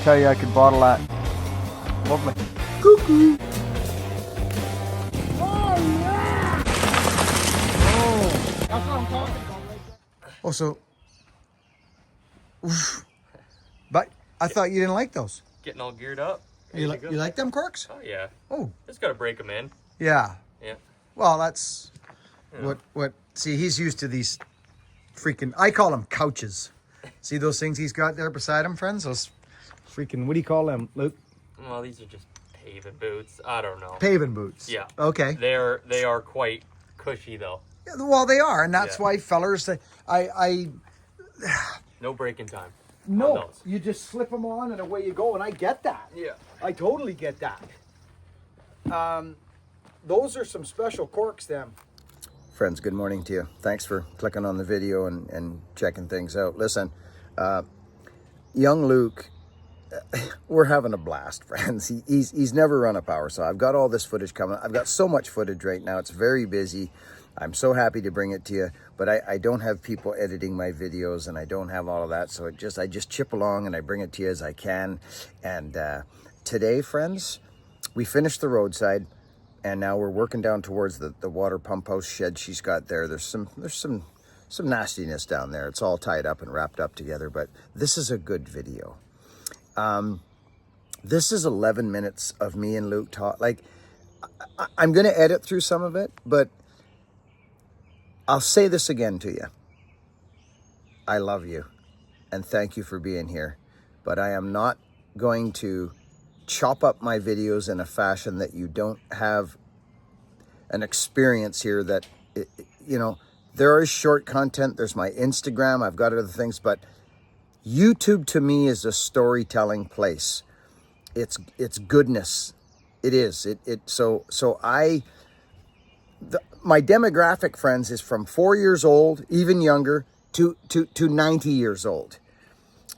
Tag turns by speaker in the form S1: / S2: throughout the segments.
S1: tell you I could bottle that. Lovely. Cuckoo. Oh, yeah. Oh, that's what I'm talking about right there. Oh, so. Oof. But I thought you didn't like those.
S2: Getting all geared up.
S1: You like them corks?
S2: Oh, yeah.
S1: Oh.
S2: Just got to break them in.
S1: Yeah.
S2: Yeah.
S1: Well, that's what. See, he's used to these freaking. I call them couches. See those things he's got there beside him, friends? Those freaking. What do you call them, Luke?
S2: Well, these are just paving boots. I don't know.
S1: Paving boots.
S2: Yeah.
S1: Okay.
S2: They are quite cushy though.
S1: Yeah, well, they are, and that's why fellers.
S2: No breaking time.
S1: No, you just slip them on and away you go, and I get that.
S2: Yeah.
S1: I totally get that. Those are some special corks, them. Friends, good morning to you. Thanks for clicking on the video and checking things out. Listen, young Luke, we're having a blast, friends. He's never run a power saw. I've got all this footage coming. I've got so much footage right now. It's very busy. I'm so happy to bring it to you, but I don't have people editing my videos, and I don't have all of that. So I just chip along and I bring it to you as I can. And today, friends, we finished the roadside, and now we're working down towards the water pump house shed she's got there. There's some nastiness down there. It's all tied up and wrapped up together, but this is a good video. This is 11 minutes of me and Luke talk. Like, I'm going to edit through some of it, but I'll say this again to you. I love you, and thank you for being here, but I am not going to chop up my videos in a fashion that you don't have an experience here that, there is short content. There's my Instagram. I've got other things, but YouTube to me is a storytelling place. It's goodness. It is. My demographic, friends, is from 4 years old, even younger, to 90 years old.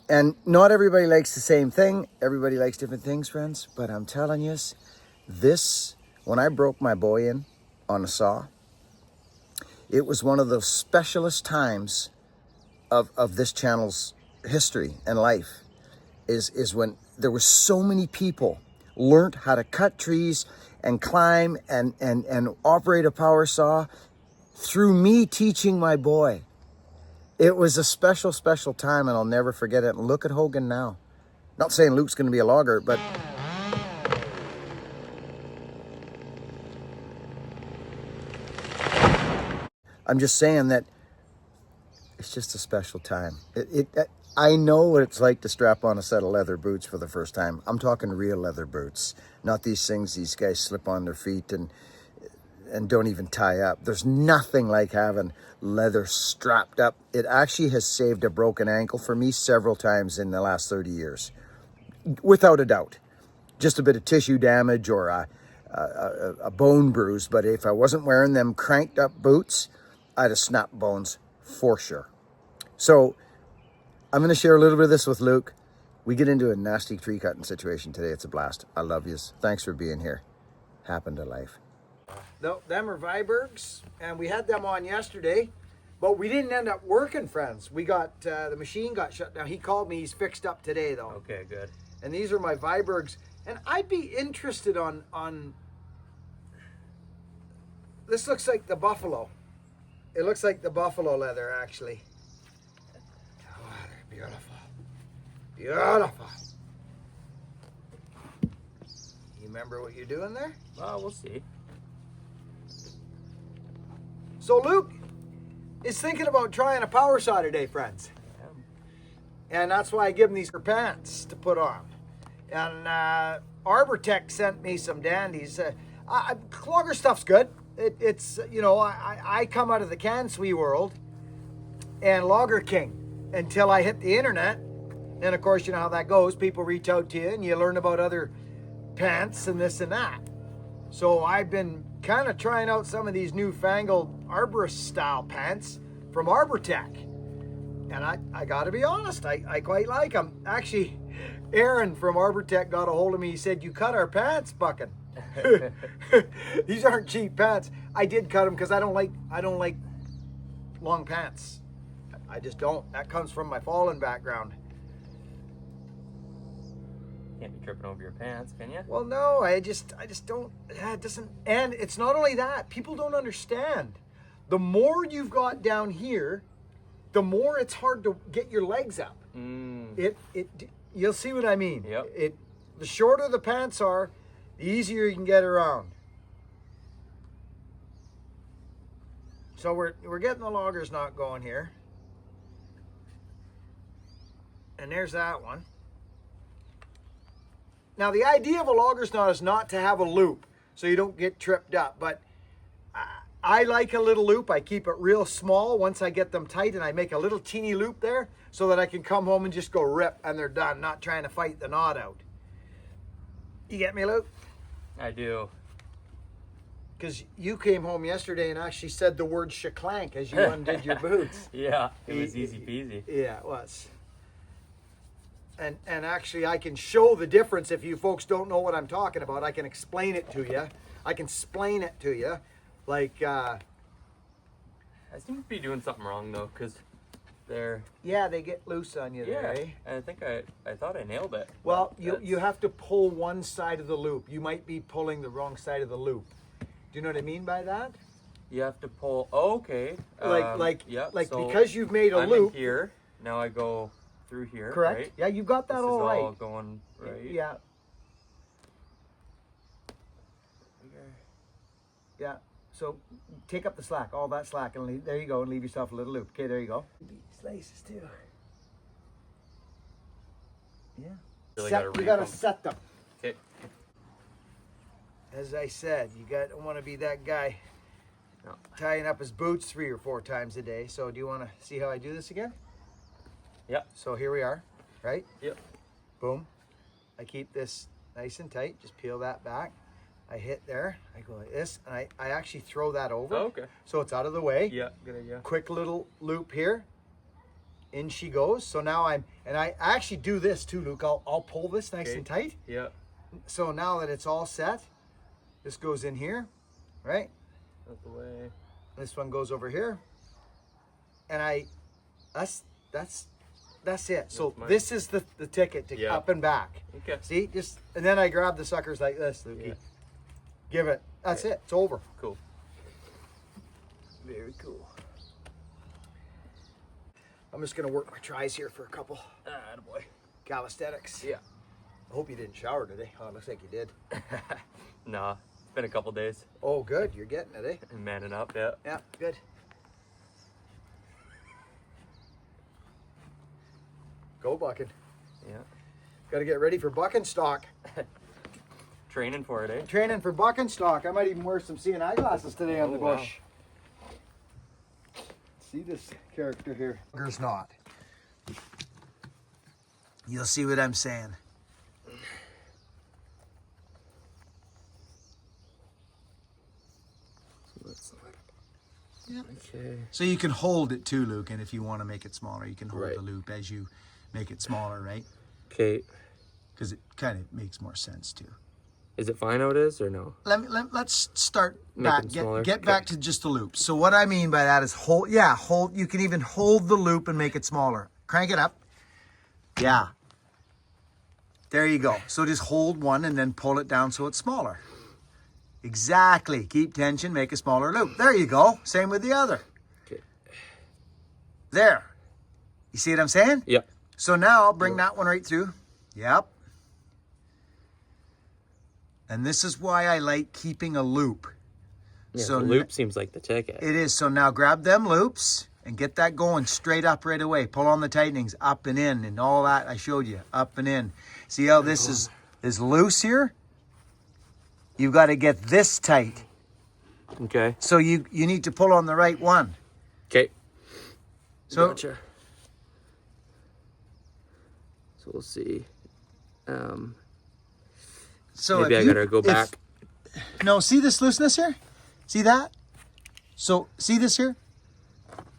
S1: And not everybody likes the same thing. Everybody likes different things, friends. But I'm telling you, when I broke my boy in on a saw, it was one of the specialist times of this channel's history and life, is when there were so many people learned how to cut trees and climb and operate a power saw through me teaching my boy. It was a special, special time, and I'll never forget it. And look at Hogan now. Not saying Luke's going to be a logger, but I'm just saying that it's just a special time. I know what it's like to strap on a set of leather boots for the first time. I'm talking real leather boots, not these things these guys slip on their feet and don't even tie up. There's nothing like having leather strapped up. It actually has saved a broken ankle for me several times in the last 30 years, without a doubt. Just a bit of tissue damage or a bone bruise, but if I wasn't wearing them cranked up boots, I'd have snapped bones for sure. So I'm going to share a little bit of this with Luke. We get into a nasty tree cutting situation today. It's a blast. I love yous. Thanks for being here. Happened to life. Them are Vibergs, and we had them on yesterday, but we didn't end up working, friends. We got, the machine got shut down. He called me. He's fixed up today, though.
S2: Okay, good.
S1: And these are my Vibergs. And I'd be interested on this looks like the buffalo. It looks like the buffalo leather, actually. Oh, they're beautiful. Beautiful. You remember what you're doing there?
S2: Well, we'll see.
S1: So Luke is thinking about trying a power saw today, friends. And that's why I give him these pants to put on. And Arbor Tech sent me some dandies. Clogger stuff's good. It's I come out of the Kansui world and Logger King until I hit the internet. And of course, you know how that goes. People reach out to you and you learn about other pants and this and that. So I've been kind of trying out some of these newfangled arborist style pants from Arbor Tech. And I got to be honest, I quite like them. Actually, Aaron from Arbor Tech got a hold of me. He said, "You cut our pants, bucking." These aren't cheap pants. I did cut them because I don't like long pants. I just don't. That comes from my fallen background.
S2: Can't be tripping over your pants, can you?
S1: Well, no, I just don't, it doesn't, and it's not only that, people don't understand. The more you've got down here, the more it's hard to get your legs up. You'll see what I mean.
S2: Yep.
S1: The shorter the pants are, the easier you can get around. So we're getting the logger's knot going here. And there's that one. Now the idea of a logger's knot is not to have a loop so you don't get tripped up, but I like a little loop. I keep it real small once I get them tight, and I make a little teeny loop there so that I can come home and just go rip and they're done, not trying to fight the knot out. You get me, Luke?
S2: I do.
S1: Because you came home yesterday and actually said the word shaklank as you undid your boots.
S2: Yeah, it was easy peasy.
S1: Yeah, it was. And actually I can show the difference if you folks don't know what I'm talking about. I can explain it to you. I can explain it to you. Like,
S2: I seem to be doing something wrong though, because they're...
S1: Yeah, they get loose on you there, eh?
S2: And I think I thought I nailed it.
S1: Well, you have to pull one side of the loop. You might be pulling the wrong side of the loop. Do you know what I mean by that?
S2: You have to pull, oh, okay. So
S1: because you've made a
S2: I'm
S1: loop.
S2: in here, now I go through here,
S1: Correct.
S2: right?
S1: Yeah, you got that
S2: This
S1: all
S2: is
S1: right.
S2: all going right.
S1: Yeah. Yeah. So take up the slack, all that slack, and leave, there you go, and leave yourself a little loop. Okay, there you go. These laces too. Yeah.
S2: Really
S1: You gotta set them.
S2: Okay.
S1: As I said, you don't want to be that guy
S2: No.
S1: tying up his boots 3 or 4 times a day. So do you want to see how I do this again?
S2: Yep.
S1: So here we are, right?
S2: Yep.
S1: Boom. I keep this nice and tight. Just peel that back. I hit there. I go like this, and I actually throw that over.
S2: Oh, okay.
S1: So it's out of the way.
S2: Yeah, good idea.
S1: Quick little loop here. In she goes. So now I actually do this too, Luke. I'll pull this nice and tight.
S2: Yeah.
S1: So now that it's all set, this goes in here, right?
S2: Out the way.
S1: This one goes over here. And that's it. So this is the ticket to up and back.
S2: Okay.
S1: See, and then I grab the suckers like this, Lukey.
S2: Yeah.
S1: Give it. That's it. It's over.
S2: Cool.
S1: Very cool. I'm just gonna work my tries here for a couple.
S2: Attaboy.
S1: Calisthenics.
S2: Yeah.
S1: I hope you didn't shower today. Oh, it looks like you did.
S2: Nah, it's been a couple days.
S1: Oh, good. You're getting it, eh?
S2: Manning up, yeah.
S1: Yeah, good. Go bucking.
S2: Yeah.
S1: Got to get ready for bucking stock.
S2: Training for it, eh?
S1: Training for bucking stock. I might even wear some seeing eyeglasses today on the
S2: wow.
S1: bush. See this character here. Logger's knot. You'll see what I'm saying.
S2: Yeah. Okay.
S1: So you can hold it too, Luke, and if you want to make it smaller, you can hold
S2: Right.
S1: the loop as you make it smaller, right?
S2: Okay.
S1: Because it kind of makes more sense too.
S2: Is it fine how it is or no?
S1: Let's start
S2: Make
S1: back.
S2: them smaller?
S1: Get
S2: Okay.
S1: back to just the loop. So what I mean by that is hold. Yeah, hold. You can even hold the loop and make it smaller. Crank it up. Yeah. There you go. So just hold one and then pull it down so it's smaller. Exactly. Keep tension. Make a smaller loop. There you go. Same with the other.
S2: Okay.
S1: There. You see what I'm saying?
S2: Yep.
S1: So now I'll bring that one right through. Yep. And this is why I like keeping a loop.
S2: Yeah,
S1: So
S2: the loop seems like the ticket.
S1: it is. So now grab them loops and get that going straight up right away. Pull on the tightenings up and in and all that I showed you. Up and in. See how this is loose here? You've got to get this tight.
S2: Okay.
S1: So you need to pull on the right one.
S2: Okay.
S1: So
S2: Gotcha. So we'll see.
S1: so
S2: Maybe
S1: if
S2: I gotta go back.
S1: No, see this looseness here? See that? So see this here?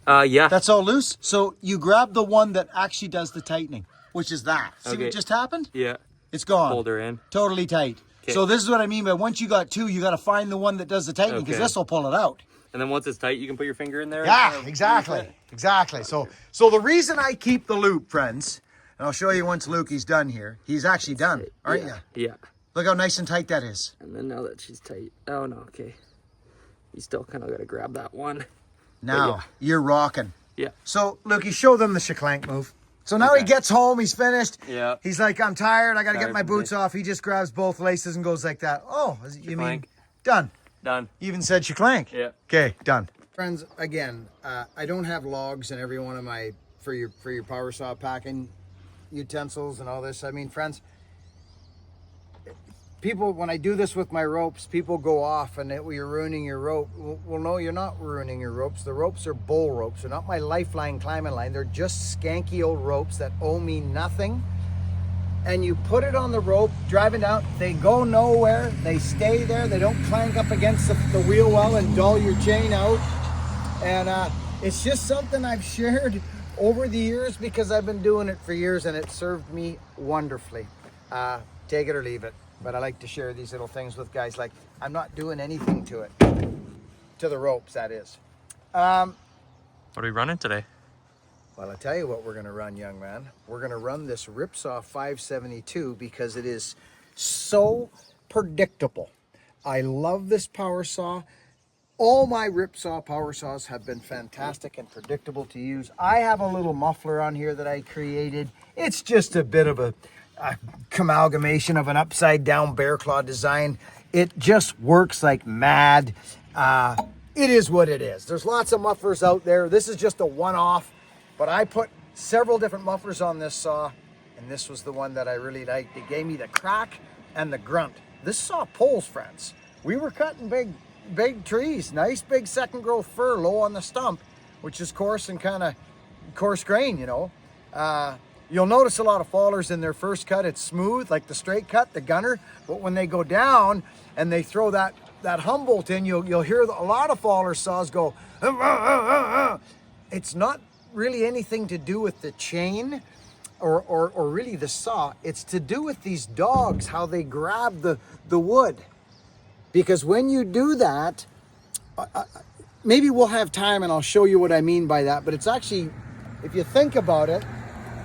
S2: Yeah.
S1: That's all loose. So you grab the one that actually does the tightening, which is that. See
S2: Okay.
S1: what just happened?
S2: Yeah.
S1: It's gone.
S2: Hold her in.
S1: Totally tight.
S2: Okay.
S1: So this is what I mean by once you got two, you got to find the one that does the tightening because
S2: Okay.
S1: this will pull it out.
S2: And then once it's tight, you can put your finger in there.
S1: Yeah,
S2: and
S1: exactly. Exactly. So the reason I keep the loop, friends, And I'll show you once Lukey's done here. He's actually done, aren't you?
S2: Yeah.
S1: Look how nice and tight that is.
S2: And then now that she's tight, oh no, okay. You still kind of got to grab that one.
S1: Now, you're rocking.
S2: Yeah.
S1: So, Lukey, show them the shaklank move. So now he gets home, he's finished.
S2: Yeah.
S1: He's like, I'm tired, I got to get
S2: Tired
S1: my
S2: from
S1: boots
S2: this.
S1: off. He just grabs both laces and goes like that. Oh, you mean
S2: Shaklank.
S1: done?
S2: Done.
S1: You even said shaklank.
S2: Yeah.
S1: Okay, done. Friends, again, I don't have logs in every one of my, for your power saw packing utensils and all this. I mean, friends, people, when I do this with my ropes, people go off and you're ruining your rope. Well, no, you're not ruining your ropes. The ropes are bull ropes. They're not my lifeline climbing line. They're just skanky old ropes that owe me nothing. And you put it on the rope, driving down, they go nowhere. They stay there. They don't clank up against the wheel well and dull your chain out. And it's just something I've shared over the years because I've been doing it for years and it served me wonderfully. Take it or leave it. But I like to share these little things with guys. Like, I'm not doing anything to it. To the ropes, that is.
S2: What are we running today?
S1: Well, I'll tell you what we're going to run, young man. We're going to run this Ripsaw 572 because it is so predictable. I love this power saw. All my Ripsaw power saws have been fantastic and predictable to use. I have a little muffler on here that I created. It's just a bit of a amalgamation of an upside down bear claw design. It just works like mad. It is what it is. There's lots of mufflers out there. This is just a one-off, but I put several different mufflers on this saw, and this was the one that I really liked. It gave me the crack and the grunt. This saw pulls, friends. We were cutting big trees, nice big second growth fir low on the stump, which is coarse and kind of coarse grain, you know. You'll notice a lot of fallers in their first cut, it's smooth, like the straight cut, the gunner. But when they go down and they throw that Humboldt in, you'll hear a lot of faller saws go, It's not really anything to do with the chain or really the saw. It's to do with these dogs, how they grab the wood. Because when you do that, maybe we'll have time and I'll show you what I mean by that. But it's actually, if you think about it,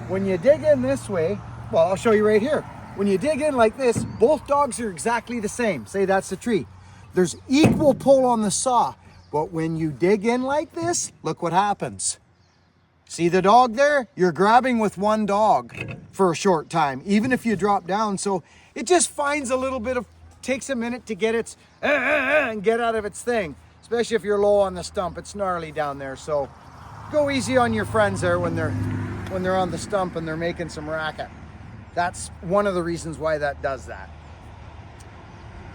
S1: when you dig in this way, well, I'll show you right here. When you dig in like this, both dogs are exactly the same. Say that's the tree. There's equal pull on the saw. But when you dig in like this, look what happens. See the dog there? You're grabbing with one dog for a short time, even if you drop down. So it just finds a little bit of, takes a minute to get its, and get out of its thing. Especially if you're low on the stump, it's gnarly down there. So go easy on your friends there when they're on the stump and they're making some racket. That's one of the reasons why that does that.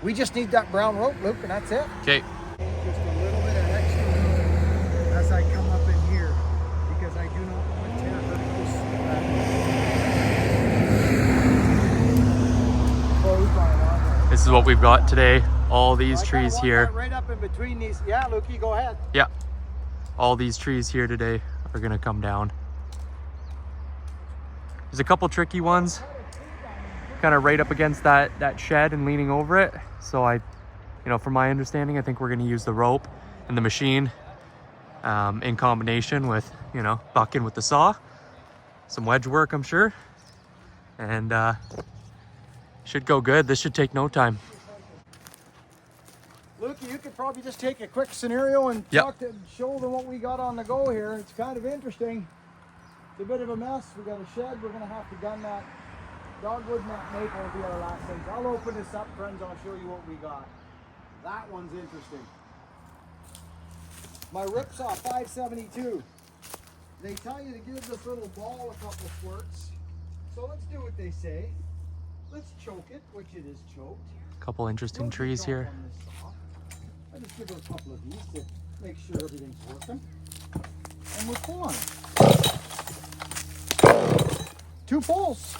S1: We just need that brown rope, Luke, and that's it.
S2: Okay.
S1: Just a little bit of extra room as I come up in here because I do not want to tear her closed on.
S2: This is what we've got today. All these trees here.
S1: Right up in between these. Yeah, Lukey, go ahead.
S2: Yeah. All these trees here today are gonna come down. There's a couple tricky ones kind of right up against that shed and leaning over it. So from my understanding, I think we're gonna use the rope and the machine in combination with, bucking with the saw. Some wedge work, I'm sure. And should go good. This should take no time.
S1: Lukey, you could probably just take a quick scenario and show them what we got on the go here. It's kind of interesting. It's a bit of a mess. We got a shed. We're gonna have to gun that. Dogwood nut maple will be our last thing. I'll open this up, friends. I'll show you what we got. That one's interesting. My Ripsaw 572. They tell you to give this little ball a couple squirts. So let's do what they say. Let's choke it, which it is choked.
S2: Couple interesting trees here.
S1: I just give it a couple of these to make sure everything's working. And we're pulling. 2 pulls.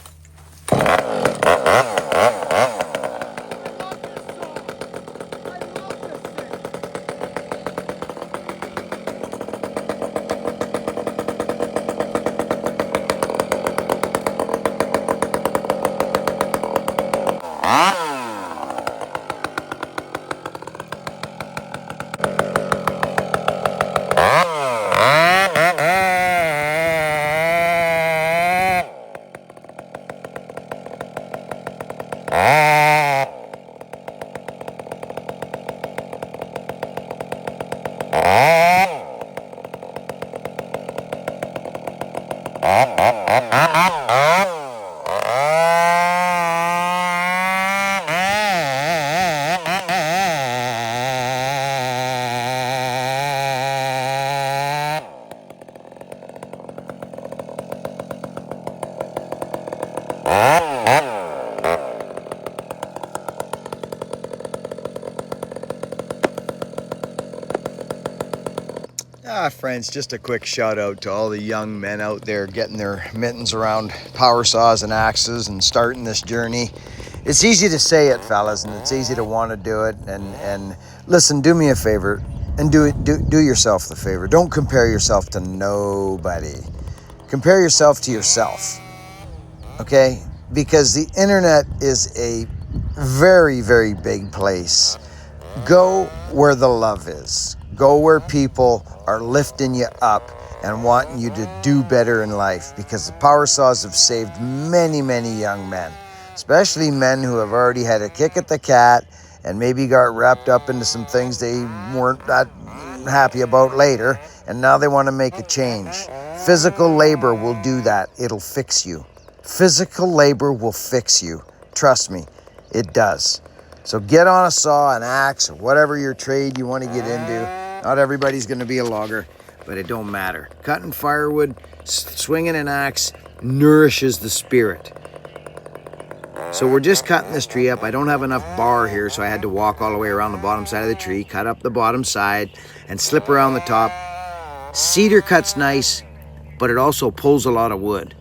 S1: Friends, just a quick shout out to all the young men out there getting their mittens around power saws and axes and starting this journey. It's easy to say it, fellas, and it's easy to want to do it. And listen, do me a favor and do yourself the favor. Don't compare yourself to nobody. Compare yourself to yourself, okay? Because the internet is a very, very big place. Go where the love is. Go where people are lifting you up and wanting you to do better in life, because the power saws have saved many, many young men, especially men who have already had a kick at the cat and maybe got wrapped up into some things they weren't that happy about later, and now they want to make a change. Physical labor will do that. It'll fix you. Physical labor will fix you. Trust me, it does. So get on a saw, an axe, or whatever your trade you want to get into. Not everybody's going to be a logger, but it don't matter. Cutting firewood, swinging an axe nourishes the spirit. So we're just cutting this tree up. I don't have enough bar here, so I had to walk all the way around the bottom side of the tree, cut up the bottom side, and slip around the top. Cedar cuts nice, but it also pulls a lot of wood.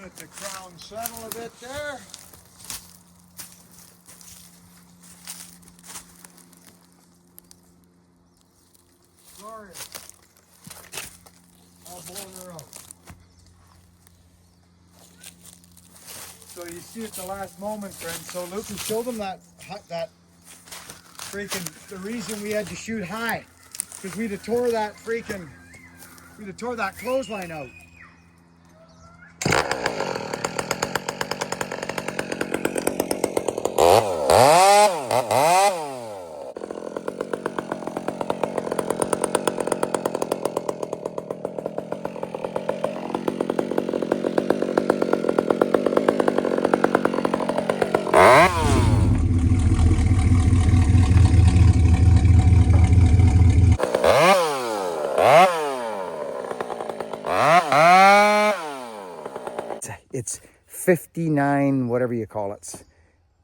S1: Let the crown settle a bit there. Sorry. All blown her out. So you see at the last moment, friends. So Lucas showed them that freaking, the reason we had to shoot high, because we'd have tore that clothesline out. It's 59, whatever you call it.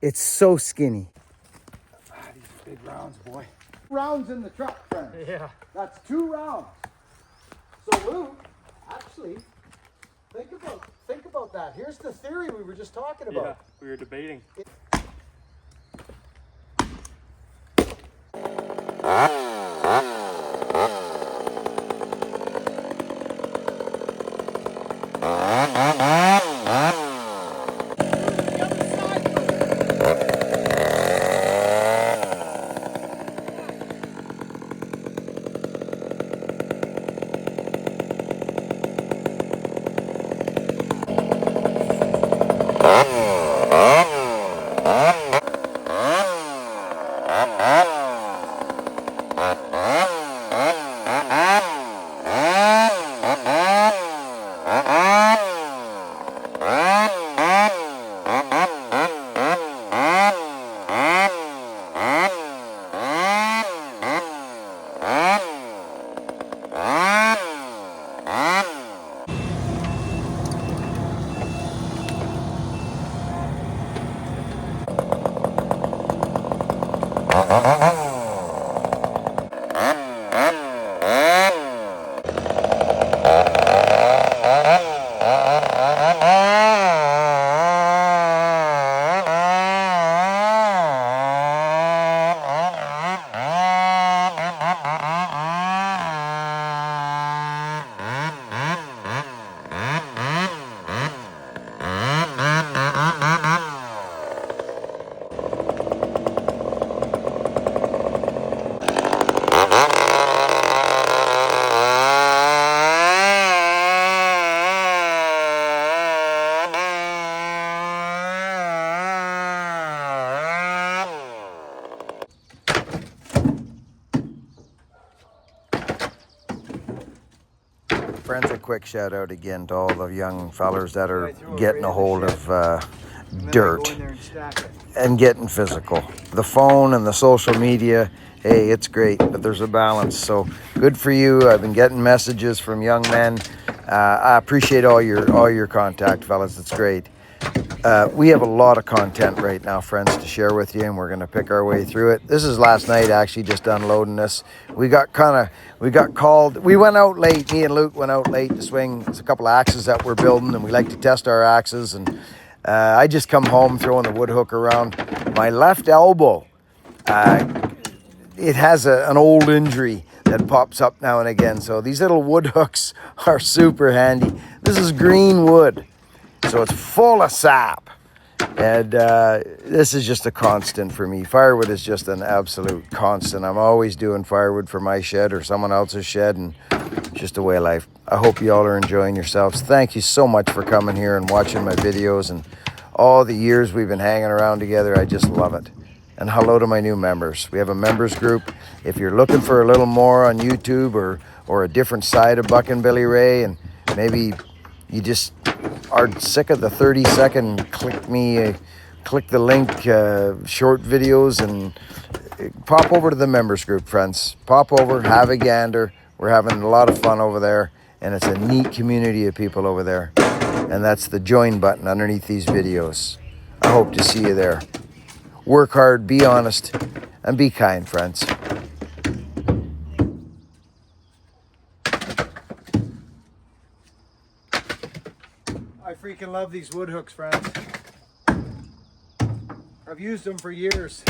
S1: It's so skinny. These are big rounds, boy. Rounds in the truck, friend.
S2: Yeah.
S1: That's 2 rounds. So Luke, actually, think about that. Here's the theory we were just talking about.
S2: Yeah, we were debating.
S1: Friends, a quick shout out again to all the young fellers that are getting a hold of dirt and getting physical. The phone and the social media, hey, it's great, but there's a balance. So good for you. I've been getting messages from young men. I appreciate all your contact, fellas. It's great. We have a lot of content right now, friends, to share with you, and we're going to pick our way through it. This is last night, actually, just unloading this. We got called. We went out late. Me and Luke went out late to swing. There's a couple of axes that we're building, and we like to test our axes. And I just come home throwing the wood hook around. My left elbow, it has an old injury that pops up now and again. So these little wood hooks are super handy. This is green wood. So it's full of sap, and this is just a constant for me. Firewood is just an absolute constant. I'm always doing firewood for my shed or someone else's shed, and it's just a way of life. I hope you all are enjoying yourselves. Thank you so much for coming here and watching my videos, and all the years we've been hanging around together. I just love it. And hello to my new members. We have a members group. If you're looking for a little more on YouTube or a different side of Buck and Billy Ray, and maybe you just are sick of the 30-second click the link short videos, and pop over to the members group, friends. Pop over, have a gander. We're having a lot of fun over there, and it's a neat community of people over there. And that's the join button underneath these videos. I hope to see you there. Work hard, be honest, and be kind, friends.
S3: I freaking love these wood hooks, friends. I've used them for years.